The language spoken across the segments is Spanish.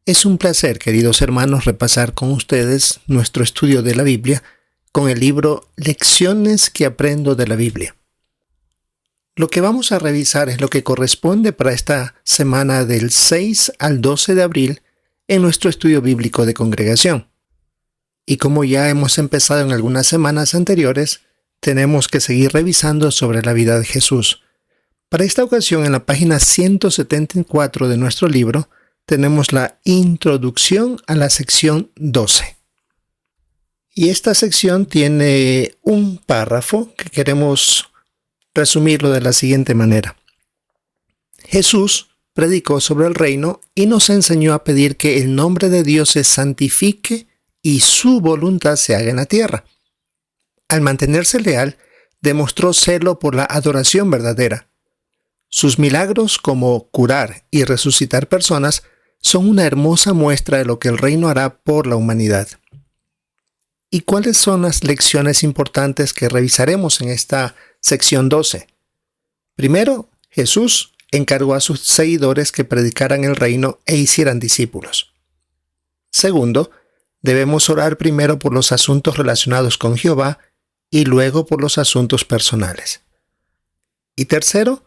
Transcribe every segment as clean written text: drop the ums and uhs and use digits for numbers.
Es un placer, queridos hermanos, repasar con ustedes nuestro estudio de la Biblia con el libro Lecciones que aprendo de la Biblia. Lo que vamos a revisar es lo que corresponde para esta semana del 6 al 12 de abril en nuestro estudio bíblico de congregación. Y como ya hemos empezado en algunas semanas anteriores, tenemos que seguir revisando sobre la vida de Jesús. Para esta ocasión, en la página 174 de nuestro libro, tenemos la introducción a la sección 12. Y esta sección tiene un párrafo que queremos resumirlo de la siguiente manera. Jesús predicó sobre el reino y nos enseñó a pedir que el nombre de Dios se santifique y su voluntad se haga en la tierra. Al mantenerse leal, demostró celo por la adoración verdadera. Sus milagros, como curar y resucitar personas, son una hermosa muestra de lo que el reino hará por la humanidad. ¿Y cuáles son las lecciones importantes que revisaremos en esta sección 12? Primero, Jesús encargó a sus seguidores que predicaran el reino e hicieran discípulos. Segundo, debemos orar primero por los asuntos relacionados con Jehová y luego por los asuntos personales. Y tercero,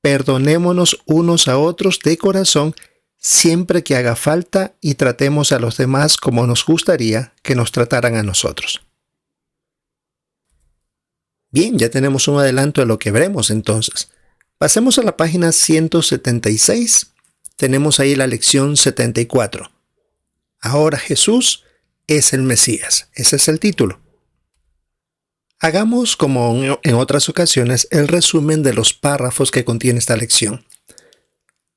perdonémonos unos a otros de corazón siempre que haga falta y tratemos a los demás como nos gustaría que nos trataran a nosotros. Bien, ya tenemos un adelanto de lo que veremos entonces. Pasemos a la página 176. Tenemos ahí la lección 74. Ahora Jesús es el Mesías. Ese es el título. Hagamos, como en otras ocasiones, el resumen de los párrafos que contiene esta lección.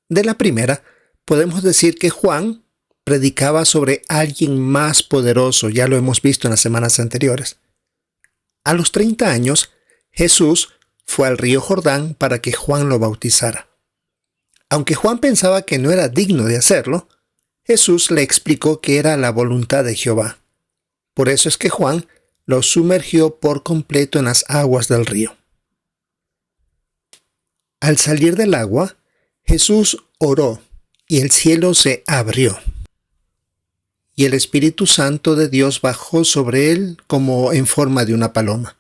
De la primera, podemos decir que Juan predicaba sobre alguien más poderoso, ya lo hemos visto en las semanas anteriores. A los 30 años, Jesús fue al río Jordán para que Juan lo bautizara. Aunque Juan pensaba que no era digno de hacerlo, Jesús le explicó que era la voluntad de Jehová. Por eso es que Juan lo sumergió por completo en las aguas del río. Al salir del agua, Jesús oró y el cielo se abrió. Y el Espíritu Santo de Dios bajó sobre él como en forma de una paloma.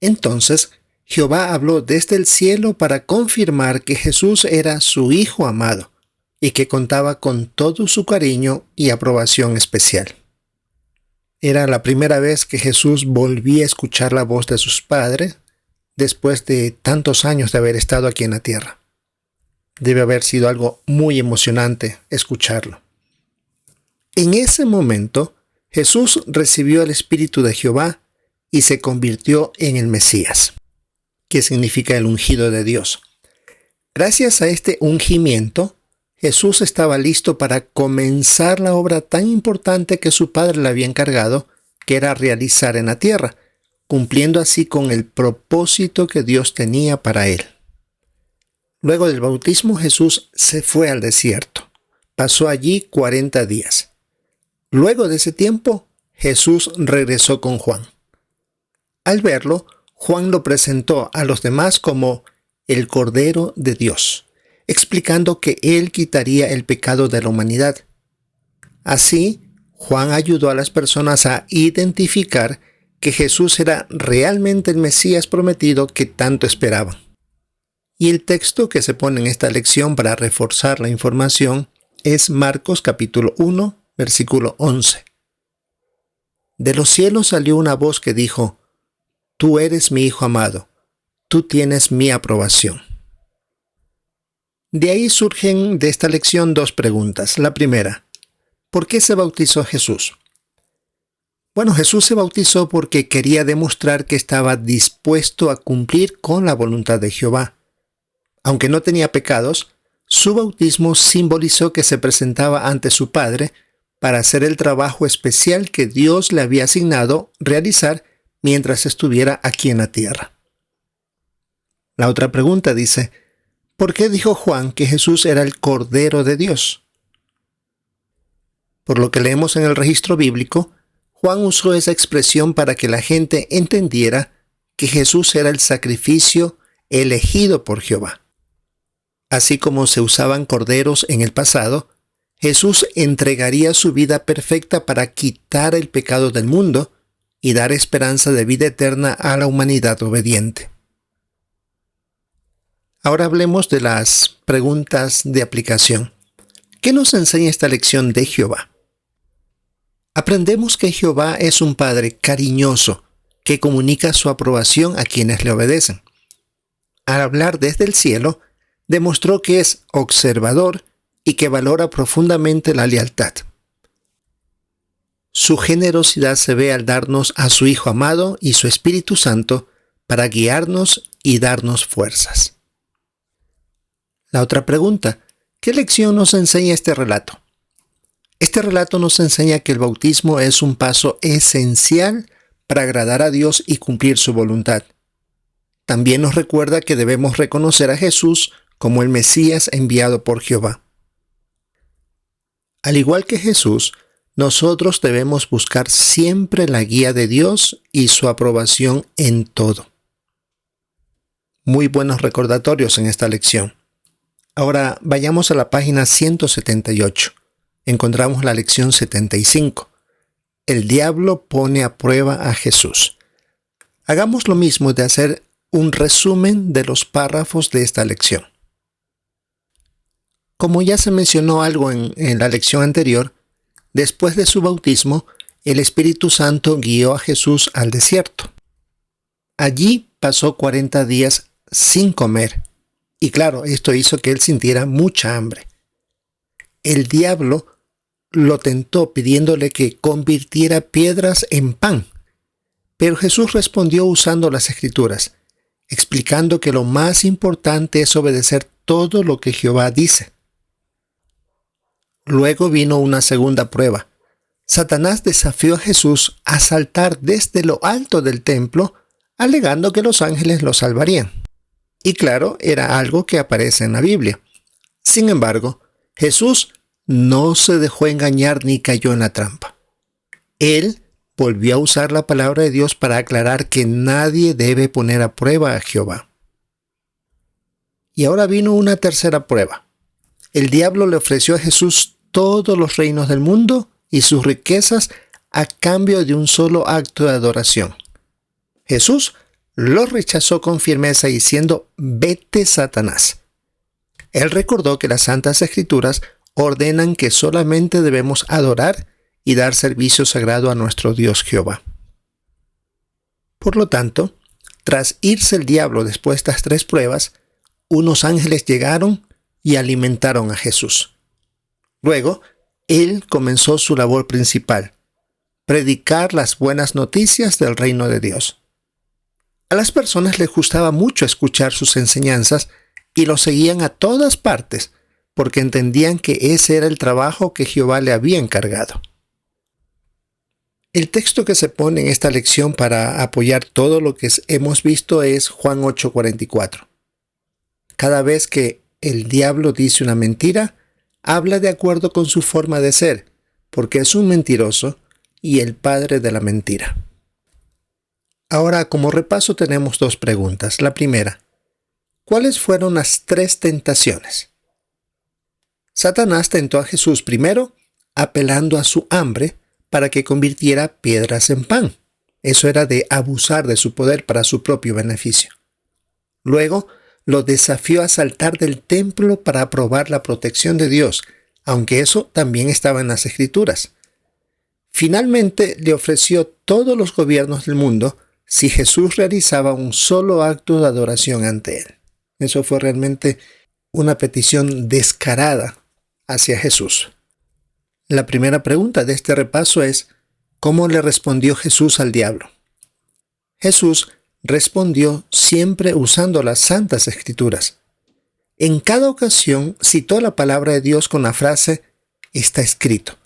Entonces, Jehová habló desde el cielo para confirmar que Jesús era su Hijo amado y que contaba con todo su cariño y aprobación especial. Era la primera vez que Jesús volvía a escuchar la voz de sus padres después de tantos años de haber estado aquí en la tierra. Debe haber sido algo muy emocionante escucharlo. En ese momento, Jesús recibió el Espíritu de Jehová y se convirtió en el Mesías, que significa el ungido de Dios. Gracias a este ungimiento, Jesús estaba listo para comenzar la obra tan importante que su Padre le había encargado, que era realizar en la tierra, cumpliendo así con el propósito que Dios tenía para él. Luego del bautismo, Jesús se fue al desierto. Pasó allí 40 días. Luego de ese tiempo, Jesús regresó con Juan. Al verlo, Juan lo presentó a los demás como el Cordero de Dios, explicando que él quitaría el pecado de la humanidad. Así, Juan ayudó a las personas a identificar que Jesús era realmente el Mesías prometido que tanto esperaban. Y el texto que se pone en esta lección para reforzar la información es Marcos capítulo 1, versículo 11. De los cielos salió una voz que dijo: Tú eres mi Hijo amado, tú tienes mi aprobación. De ahí surgen de esta lección dos preguntas. La primera, ¿por qué se bautizó Jesús? Bueno, Jesús se bautizó porque quería demostrar que estaba dispuesto a cumplir con la voluntad de Jehová. Aunque no tenía pecados, su bautismo simbolizó que se presentaba ante su Padre para hacer el trabajo especial que Dios le había asignado realizar mientras estuviera aquí en la tierra. La otra pregunta dice, ¿por qué dijo Juan que Jesús era el Cordero de Dios? Por lo que leemos en el registro bíblico, Juan usó esa expresión para que la gente entendiera que Jesús era el sacrificio elegido por Jehová. Así como se usaban corderos en el pasado, Jesús entregaría su vida perfecta para quitar el pecado del mundo y dar esperanza de vida eterna a la humanidad obediente. Ahora hablemos de las preguntas de aplicación. ¿Qué nos enseña esta lección de Jehová? Aprendemos que Jehová es un Padre cariñoso que comunica su aprobación a quienes le obedecen. Al hablar desde el cielo, demostró que es observador y que valora profundamente la lealtad. Su generosidad se ve al darnos a su Hijo amado y su Espíritu Santo para guiarnos y darnos fuerzas. La otra pregunta: ¿qué lección nos enseña este relato? Este relato nos enseña que el bautismo es un paso esencial para agradar a Dios y cumplir su voluntad. También nos recuerda que debemos reconocer a Jesús como el Mesías enviado por Jehová. Al igual que Jesús, nosotros debemos buscar siempre la guía de Dios y su aprobación en todo. Muy buenos recordatorios en esta lección. Ahora vayamos a la página 178. Encontramos la lección 75. El diablo pone a prueba a Jesús. Hagamos lo mismo de hacer un resumen de los párrafos de esta lección. Como ya se mencionó algo en la lección anterior, después de su bautismo, el Espíritu Santo guió a Jesús al desierto. Allí pasó 40 días sin comer. Y claro, esto hizo que él sintiera mucha hambre. El diablo lo tentó pidiéndole que convirtiera piedras en pan. Pero Jesús respondió usando las Escrituras, explicando que lo más importante es obedecer todo lo que Jehová dice. Luego vino una segunda prueba. Satanás desafió a Jesús a saltar desde lo alto del templo, alegando que los ángeles lo salvarían. Y claro, era algo que aparece en la Biblia. Sin embargo, Jesús no se dejó engañar ni cayó en la trampa. Él volvió a usar la palabra de Dios para aclarar que nadie debe poner a prueba a Jehová. Y ahora vino una tercera prueba. El diablo le ofreció a Jesús todos los reinos del mundo y sus riquezas a cambio de un solo acto de adoración. Jesús lo rechazó con firmeza diciendo: «Vete, Satanás». Él recordó que las Santas Escrituras ordenan que solamente debemos adorar y dar servicio sagrado a nuestro Dios Jehová. Por lo tanto, tras irse el diablo después de estas tres pruebas, unos ángeles llegaron y alimentaron a Jesús. Luego, él comenzó su labor principal: predicar las buenas noticias del reino de Dios. A las personas les gustaba mucho escuchar sus enseñanzas y lo seguían a todas partes porque entendían que ese era el trabajo que Jehová le había encargado. El texto que se pone en esta lección para apoyar todo lo que hemos visto es Juan 8:44. Cada vez que el diablo dice una mentira, habla de acuerdo con su forma de ser, porque es un mentiroso y el padre de la mentira. Ahora, como repaso, tenemos dos preguntas. La primera: ¿cuáles fueron las tres tentaciones? Satanás tentó a Jesús primero apelando a su hambre para que convirtiera piedras en pan. Eso era de abusar de su poder para su propio beneficio. Luego, lo desafió a saltar del templo para probar la protección de Dios, aunque eso también estaba en las Escrituras. Finalmente, le ofreció todos los gobiernos del mundo si Jesús realizaba un solo acto de adoración ante él. Eso fue realmente una petición descarada hacia Jesús. La primera pregunta de este repaso es: ¿cómo le respondió Jesús al diablo? Jesús respondió siempre usando las Santas Escrituras. En cada ocasión citó la palabra de Dios con la frase «está escrito».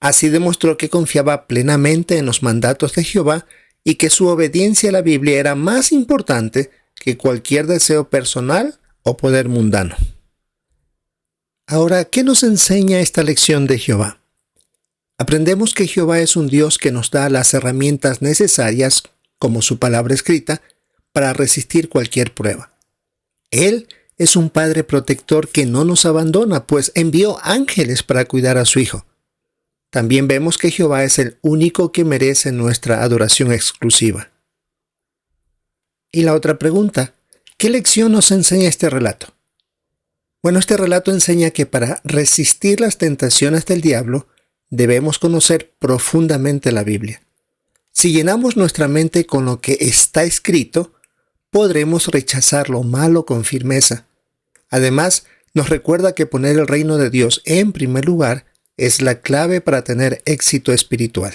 Así demostró que confiaba plenamente en los mandatos de Jehová y que su obediencia a la Biblia era más importante que cualquier deseo personal o poder mundano. Ahora, ¿qué nos enseña esta lección de Jehová? Aprendemos que Jehová es un Dios que nos da las herramientas necesarias, como su palabra escrita, para resistir cualquier prueba. Él es un Padre protector que no nos abandona, pues envió ángeles para cuidar a su Hijo. También vemos que Jehová es el único que merece nuestra adoración exclusiva. Y la otra pregunta, ¿qué lección nos enseña este relato? Bueno, este relato enseña que para resistir las tentaciones del diablo, debemos conocer profundamente la Biblia. Si llenamos nuestra mente con lo que está escrito, podremos rechazar lo malo con firmeza. Además, nos recuerda que poner el reino de Dios en primer lugar es la clave para tener éxito espiritual.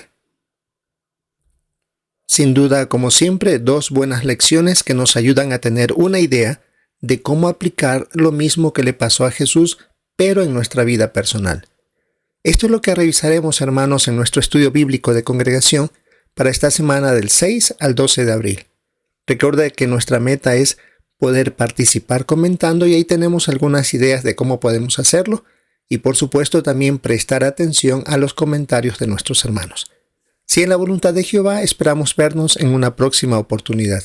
Sin duda, como siempre, dos buenas lecciones que nos ayudan a tener una idea de cómo aplicar lo mismo que le pasó a Jesús, pero en nuestra vida personal. Esto es lo que revisaremos, hermanos, en nuestro estudio bíblico de congregación para esta semana del 6 al 12 de abril. Recuerda que nuestra meta es poder participar comentando y ahí tenemos algunas ideas de cómo podemos hacerlo y por supuesto también prestar atención a los comentarios de nuestros hermanos. Si en la voluntad de Jehová, esperamos vernos en una próxima oportunidad.